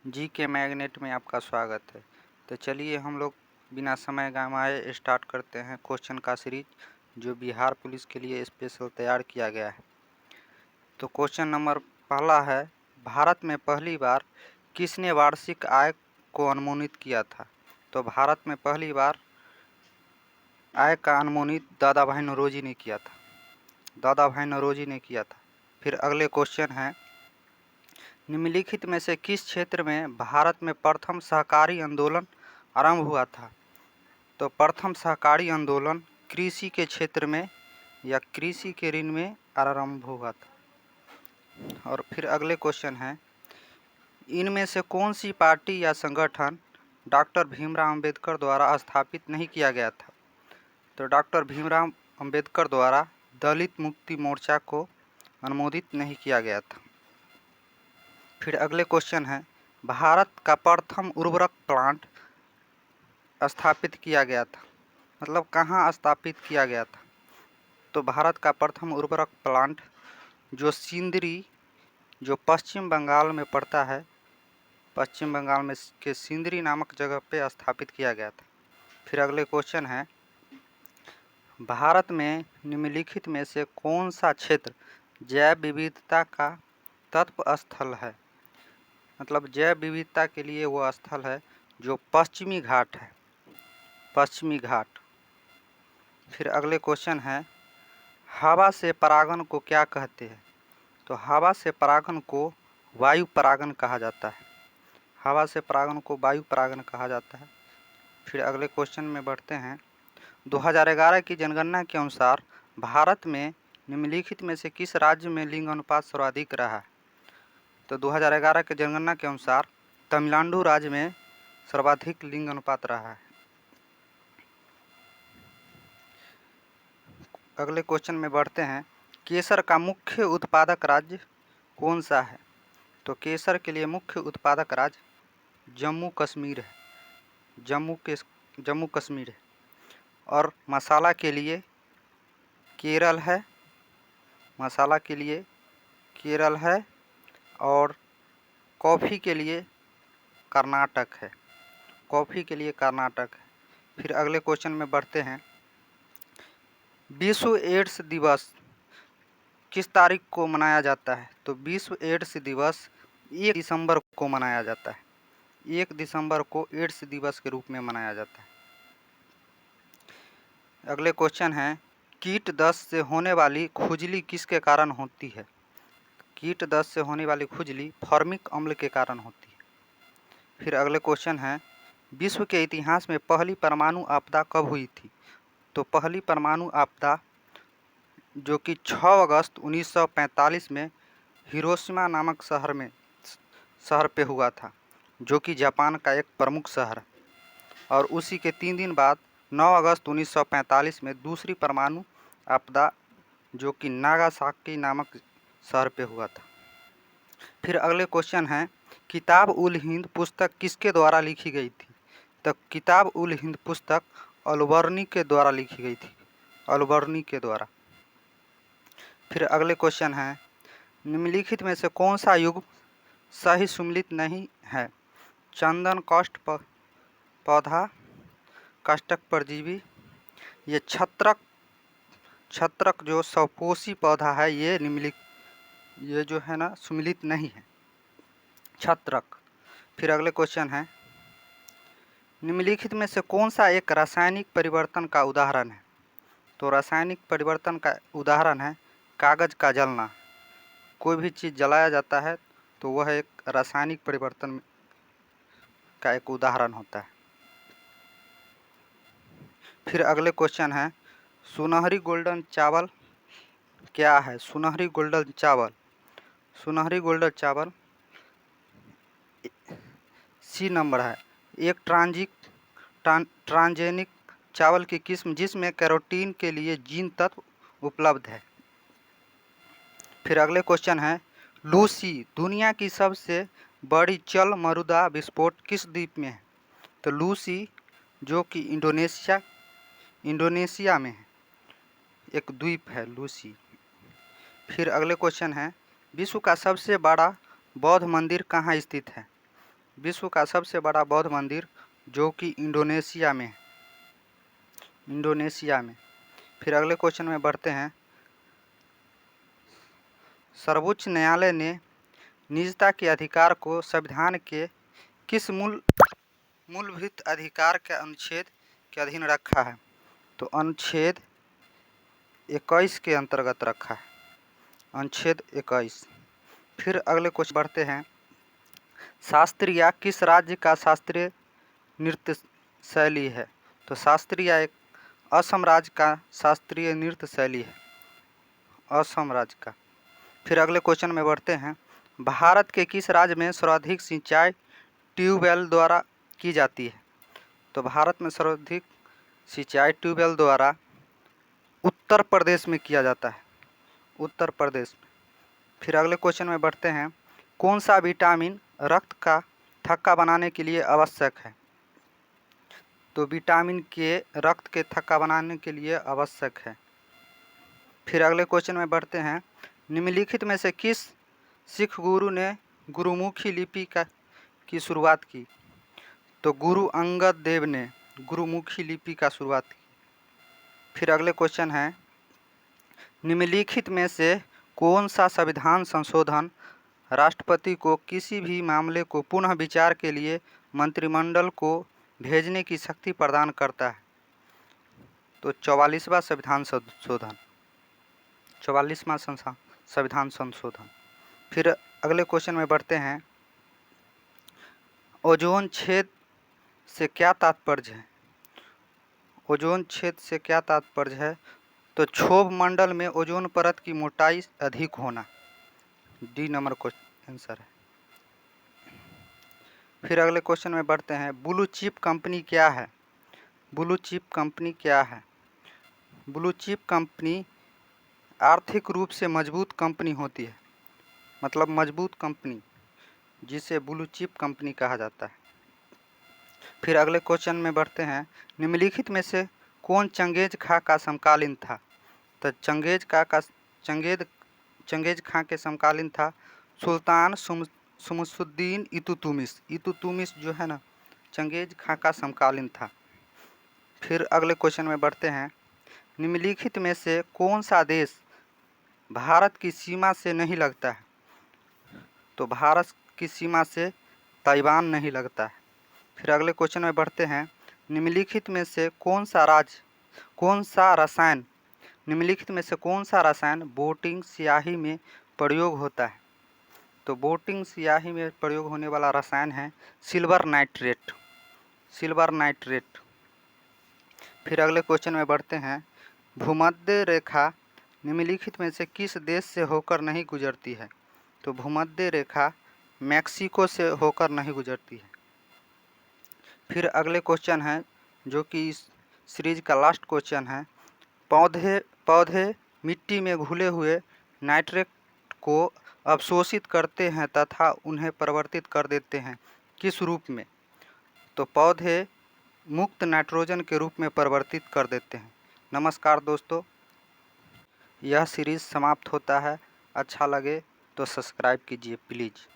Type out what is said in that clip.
जी के मैग्नेट में आपका स्वागत है। तो चलिए हम लोग बिना समय गंवाए स्टार्ट करते हैं क्वेश्चन का सीरीज जो बिहार पुलिस के लिए स्पेशल तैयार किया गया है। तो क्वेश्चन नंबर पहला है, भारत में पहली बार किसने वार्षिक आय को अनुमानित किया था? तो भारत में पहली बार आय का अनुमानित दादा भाई नौरोजी ने किया था। दादा भाई नौरोजी ने किया था। फिर अगले क्वेश्चन है, निम्नलिखित में से किस क्षेत्र में भारत में प्रथम सहकारी आंदोलन आरंभ हुआ था? तो प्रथम सहकारी आंदोलन कृषि के क्षेत्र में या कृषि के ऋण में आरंभ हुआ था। और फिर अगले क्वेश्चन है, इनमें से कौन सी पार्टी या संगठन डॉक्टर भीमराव अंबेडकर द्वारा स्थापित नहीं किया गया था? तो डॉक्टर भीमराव अंबेडकर द्वारा दलित मुक्ति मोर्चा को अनुमोदित नहीं किया गया था। फिर अगले क्वेश्चन है, भारत का प्रथम उर्वरक प्लांट स्थापित किया गया था, मतलब कहाँ स्थापित किया गया था? तो भारत का प्रथम उर्वरक प्लांट जो सिंदरी, जो पश्चिम बंगाल में पड़ता है, पश्चिम बंगाल में के सिंदरी नामक जगह पे स्थापित किया गया था। फिर अगले क्वेश्चन है, भारत में निम्नलिखित में से कौन सा क्षेत्र जैव विविधता का तत्व स्थल है? मतलब जैव विविधता के लिए वो स्थल है जो पश्चिमी घाट है, पश्चिमी घाट। फिर अगले क्वेश्चन है, हवा से परागण को क्या कहते हैं? तो हवा से परागण को वायु परागण कहा जाता है। हवा से परागण को वायु परागण कहा जाता है। फिर अगले क्वेश्चन में बढ़ते हैं, 2011 की जनगणना के अनुसार भारत में निम्नलिखित में से किस राज्य में लिंग अनुपात सर्वाधिक रहा है? तो 2011 के जनगणना के अनुसार तमिलनाडु राज्य में सर्वाधिक लिंग अनुपात रहा है। अगले क्वेश्चन में बढ़ते हैं, केसर का मुख्य उत्पादक राज्य कौन सा है? तो केसर के लिए मुख्य उत्पादक राज्य जम्मू कश्मीर है, जम्मू कश्मीर है। और मसाला के लिए केरल है, मसाला के लिए केरल है। और कॉफ़ी के लिए कर्नाटक है, कॉफ़ी के लिए कर्नाटक है। फिर अगले क्वेश्चन में बढ़ते हैं, विश्व एड्स दिवस किस तारीख को मनाया जाता है? तो विश्व एड्स दिवस 1 दिसंबर को मनाया जाता है। 1 दिसंबर को एड्स दिवस के रूप में मनाया जाता है। अगले क्वेश्चन है, कीट दस्त से होने वाली खुजली किसके कारण होती है? कीट दस्त से होने वाली खुजली फॉर्मिक अम्ल के कारण होती है। फिर अगले क्वेश्चन है, विश्व के इतिहास में पहली परमाणु आपदा कब हुई थी? तो पहली परमाणु आपदा जो कि 6 अगस्त 1945 में हिरोशिमा नामक शहर पे हुआ था, जो कि जापान का एक प्रमुख शहर है। और उसी के 3 दिन बाद 9 अगस्त 1945 में दूसरी परमाणु आपदा जो कि नागासाकी नामक शहर पे हुआ था। फिर अगले क्वेश्चन है, किताब उल हिंद पुस्तक किसके द्वारा लिखी गई थी? तो किताब उल हिंद पुस्तक अलबर्नी के द्वारा लिखी गई थी, अलबर्नी के द्वारा। फिर अगले क्वेश्चन है, निम्नलिखित में से कौन सा युग सही सुमेलित नहीं है? चंदन काष्ठ पौधा, काष्ठक परजीवी, ये छत्रक जो सपोषी पौधा है, ये जो है ना सुमेलित नहीं है, छत्रक। फिर अगले क्वेश्चन है, निम्नलिखित में से कौन सा एक रासायनिक परिवर्तन का उदाहरण है? तो रासायनिक परिवर्तन का उदाहरण है कागज का जलना। कोई भी चीज़ जलाया जाता है तो वह एक रासायनिक परिवर्तन का एक उदाहरण होता है। फिर अगले क्वेश्चन है, सुनहरी गोल्डन चावल क्या है? सुनहरी गोल्डन चावल, सुनहरी गोल्डन चावल सी नंबर है, एक ट्रांसजेनिक चावल की किस्म जिसमें कैरोटीन के लिए जीन तत्व उपलब्ध है। फिर अगले क्वेश्चन है, लूसी दुनिया की सबसे बड़ी जल मरुदा विस्फोट किस द्वीप में है? तो लूसी जो कि इंडोनेशिया में है, एक द्वीप है लूसी। फिर अगले क्वेश्चन है, विश्व का सबसे बड़ा बौद्ध मंदिर कहाँ स्थित है? विश्व का सबसे बड़ा बौद्ध मंदिर जो कि इंडोनेशिया में फिर अगले क्वेश्चन में बढ़ते हैं। सर्वोच्च न्यायालय ने निजता के अधिकार को संविधान के किस मूलभूत अधिकार के अनुच्छेद के अधीन रखा है? तो अनुच्छेद 21 के अंतर्गत रखा है, अनुच्छेद 21। फिर अगले क्वेश्चन बढ़ते हैं। शास्त्रीय किस राज्य का शास्त्रीय नृत्य शैली है? तो शास्त्रीय एक असम राज्य का शास्त्रीय नृत्य शैली है, असम राज्य का। फिर अगले क्वेश्चन में बढ़ते हैं। भारत के किस राज्य में सर्वाधिक सिंचाई ट्यूबवेल द्वारा की जाती है? तो भारत में सर्वाधिक सिंचाई ट्यूबवेल द्वारा उत्तर प्रदेश में किया जाता है, उत्तर प्रदेश में। फिर अगले क्वेश्चन में बढ़ते हैं। कौन सा विटामिन रक्त का थक्का बनाने के लिए आवश्यक है? तो विटामिन के रक्त के थक्का बनाने के लिए आवश्यक है। फिर अगले क्वेश्चन में बढ़ते हैं। निम्नलिखित में से किस सिख गुरु ने गुरुमुखी लिपि की शुरुआत की? तो गुरु अंगद देव ने गुरुमुखी लिपि का शुरुआत की। फिर अगले क्वेश्चन है। निम्नलिखित में से कौन सा संविधान संशोधन राष्ट्रपति को किसी भी मामले को पुनः विचार के लिए मंत्रिमंडल को भेजने की शक्ति प्रदान करता है? तो 44वां संविधान संशोधन, 44वां संविधान संशोधन। फिर अगले क्वेश्चन में बढ़ते हैं। ओजोन छेद से क्या तात्पर्य है? ओजोन छेद से क्या तात्पर्य है? तो क्षोभ मंडल में ओजोन परत की मोटाई अधिक होना, डी नंबर क्वेश्चन आंसर है। फिर अगले क्वेश्चन में बढ़ते हैं। ब्लू चिप कंपनी क्या है? ब्लू चिप कंपनी क्या है? ब्लू चिप कंपनी आर्थिक रूप से मजबूत कंपनी होती है, मतलब मजबूत कंपनी, जिसे ब्लू चिप कंपनी कहा जाता है। फिर अगले क्वेश्चन में बढ़ते हैं। निम्नलिखित में से कौन चंगेज खां का समकालीन था? तो चंगेज खां के समकालीन था सुल्तान शमसुद्दीन इल्तुतमिश जो है ना, चंगेज खां का समकालीन था। फिर अगले क्वेश्चन में बढ़ते हैं। निम्नलिखित में से कौन सा देश भारत की सीमा से नहीं लगता है? तो भारत की सीमा से ताइवान नहीं लगता है। फिर अगले क्वेश्चन में बढ़ते हैं। निम्नलिखित में से कौन सा रसायन बोटिंग स्याही में प्रयोग होता है? तो बोटिंग स्याही में प्रयोग होने वाला रसायन है सिल्वर नाइट्रेट। फिर अगले क्वेश्चन में बढ़ते हैं। भूमध्य रेखा निम्नलिखित में से किस देश से होकर नहीं गुजरती है? तो भूमध्य रेखा मैक्सिको से होकर नहीं गुजरती है। फिर अगले क्वेश्चन है जो कि इस सीरीज का लास्ट क्वेश्चन है। पौधे मिट्टी में घुले हुए नाइट्रेट को अवशोषित करते हैं तथा उन्हें परिवर्तित कर देते हैं किस रूप में? तो पौधे मुक्त नाइट्रोजन के रूप में परिवर्तित कर देते हैं। नमस्कार दोस्तों, यह सीरीज़ समाप्त होता है। अच्छा लगे तो सब्सक्राइब कीजिए प्लीज़।